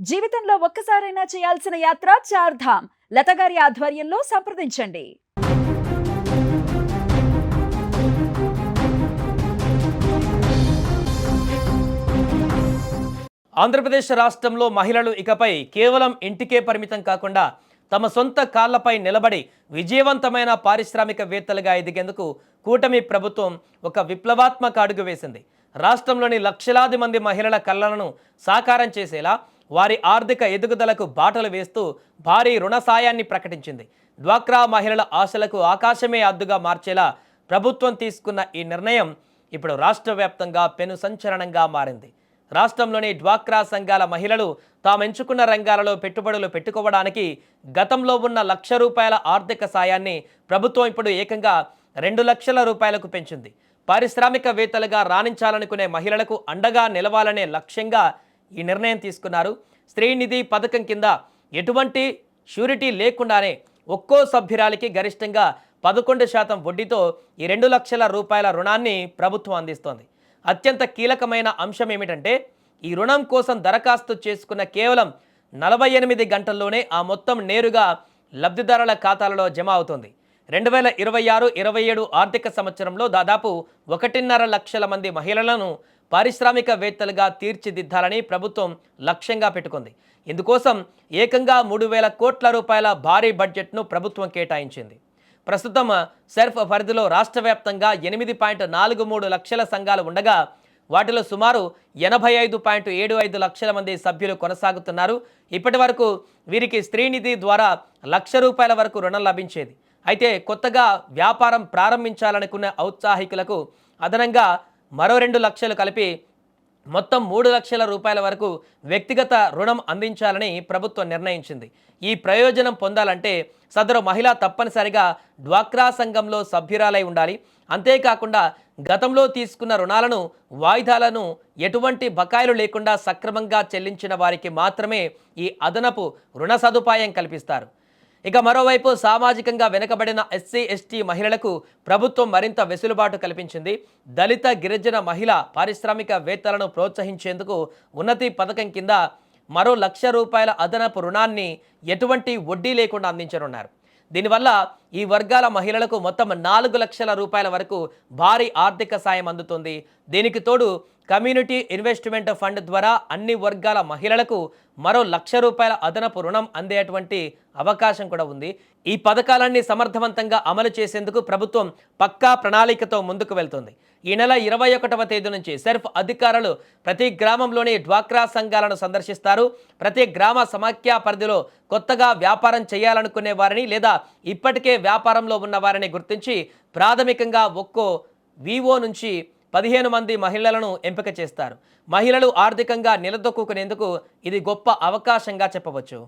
జీవితంలో ఒక్కసారైనా చేయాల్సిన యాత్ర చార్ధామ్. లతగారి ఆధ్వర్యంలో సంప్రదించండి. ఆంధ్రప్రదేశ్ రాష్ట్రంలో మహిళలు ఇకపై కేవలం ఇంటికే పరిమితం కాకుండా తమ సొంత కాళ్లపై నిలబడి విజయవంతమైన పారిశ్రామికవేత్తలుగా ఎదిగేందుకు కూటమి ప్రభుత్వం ఒక విప్లవాత్మక అడుగు వేసింది. రాష్ట్రంలోని లక్షలాది మంది మహిళల కలలను సాకారం చేసేలా వారి ఆర్థిక ఎదుగుదలకు బాటలు వేస్తూ భారీ రుణ సాయాన్ని ప్రకటించింది. డ్వాక్రా మహిళల ఆశలకు ఆకాశమే అద్దుగా మార్చేలా ప్రభుత్వం తీసుకున్న ఈ నిర్ణయం ఇప్పుడు రాష్ట్ర వ్యాప్తంగా పెను సంచలనంగా మారింది. రాష్ట్రంలోని డ్వాక్రా సంఘాల మహిళలు తామెంచుకున్న రంగాలలో పెట్టుబడులు పెట్టుకోవడానికి గతంలో ఉన్న ₹1,00,000 ఆర్థిక సాయాన్ని ప్రభుత్వం ఇప్పుడు ఏకంగా ₹2,00,000కు పెంచింది. పారిశ్రామికవేత్తలుగా రాణించాలనుకునే మహిళలకు అండగా నిలవాలనే లక్ష్యంగా ఈ నిర్ణయం తీసుకున్నారు. స్త్రీనిధి పథకం కింద ఎటువంటి ష్యూరిటీ లేకుండానే ఒక్కో సభ్యురాలికి గరిష్టంగా 11% వడ్డీతో ఈ ₹2,00,000 రుణాన్ని ప్రభుత్వం అందిస్తోంది. అత్యంత కీలకమైన అంశం ఏమిటంటే ఈ రుణం కోసం దరఖాస్తు చేసుకున్న కేవలం 48 గంటల్లోనే ఆ మొత్తం నేరుగా లబ్ధిదారుల ఖాతాలలో జమ అవుతుంది. 2026-27 ఆర్థిక సంవత్సరంలో దాదాపు 1.5 లక్షల మంది మహిళలను పారిశ్రామికవేత్తలుగా తీర్చిదిద్దాలని ప్రభుత్వం లక్ష్యంగా పెట్టుకుంది. ఇందుకోసం ఏకంగా ₹3,000 కోట్ల భారీ బడ్జెట్ను ప్రభుత్వం కేటాయించింది. ప్రస్తుతం సెర్ఫ్ పరిధిలో రాష్ట్ర వ్యాప్తంగా 8.43 లక్షల సంఘాలు ఉండగా వాటిలో సుమారు 85.75 లక్షల మంది సభ్యులు కొనసాగుతున్నారు. ఇప్పటి వరకు వీరికి స్త్రీనిధి ద్వారా ₹1,00,000 వరకు రుణం లభించేది. అయితే కొత్తగా వ్యాపారం ప్రారంభించాలనుకున్న ఔత్సాహికులకు అదనంగా మరో 2 లక్షలు కలిపి మొత్తం ₹3 లక్షల వరకు వ్యక్తిగత రుణం అందించాలని ప్రభుత్వం నిర్ణయించింది. ఈ ప్రయోజనం పొందాలంటే సదరు మహిళ తప్పనిసరిగా డ్వాక్రా సంఘంలో సభ్యురాలై ఉండాలి. అంతేకాకుండా గతంలో తీసుకున్న రుణాలను వాయిదాలను ఎటువంటి బకాయిలు లేకుండా సక్రమంగా చెల్లించిన వారికి మాత్రమే ఈ అదనపు రుణ సదుపాయం కల్పిస్తారు. ఇక మరోవైపు సామాజికంగా వెనుకబడిన ఎస్సీ ఎస్టీ మహిళలకు ప్రభుత్వం మరింత వెసులుబాటు కల్పించింది. దళిత గిరిజన మహిళ పారిశ్రామికవేత్తలను ప్రోత్సహించేందుకు ఉన్నతి పథకం కింద మరో ₹1,00,000 అదనపు రుణాన్ని ఎటువంటి వడ్డీ లేకుండా అందించనున్నారు. దీనివల్ల ఈ వర్గాల మహిళలకు మొత్తం ₹4 లక్షల వరకు భారీ ఆర్థిక సాయం అందుతుంది. దీనికి తోడు కమ్యూనిటీ ఇన్వెస్ట్మెంట్ ఫండ్ ద్వారా అన్ని వర్గాల మహిళలకు మరో ₹1,00,000 అదనపు రుణం అందేటువంటి అవకాశం కూడా ఉంది. ఈ పథకాలన్నీ సమర్థవంతంగా అమలు చేసేందుకు ప్రభుత్వం పక్కా ప్రణాళికతో ముందుకు వెళ్తుంది. ఈ నెల 21వ తేదీ నుంచి సెర్ఫ్ అధికారులు ప్రతి గ్రామంలోని డ్వాక్రా సంఘాలను సందర్శిస్తారు. ప్రతి గ్రామ సమాఖ్య పరిధిలో కొత్తగా వ్యాపారం చేయాలనుకునే వారిని లేదా ఇప్పటికే వ్యాపారంలో ఉన్న వారిని గుర్తించి ప్రాథమికంగా ఒక్కో వివో నుంచి 15 మంది మహిళలను ఎంపిక చేస్తారు. మహిళలు ఆర్థికంగా నిలదొక్కునేందుకు ఇది గొప్ప అవకాశంగా చెప్పవచ్చు.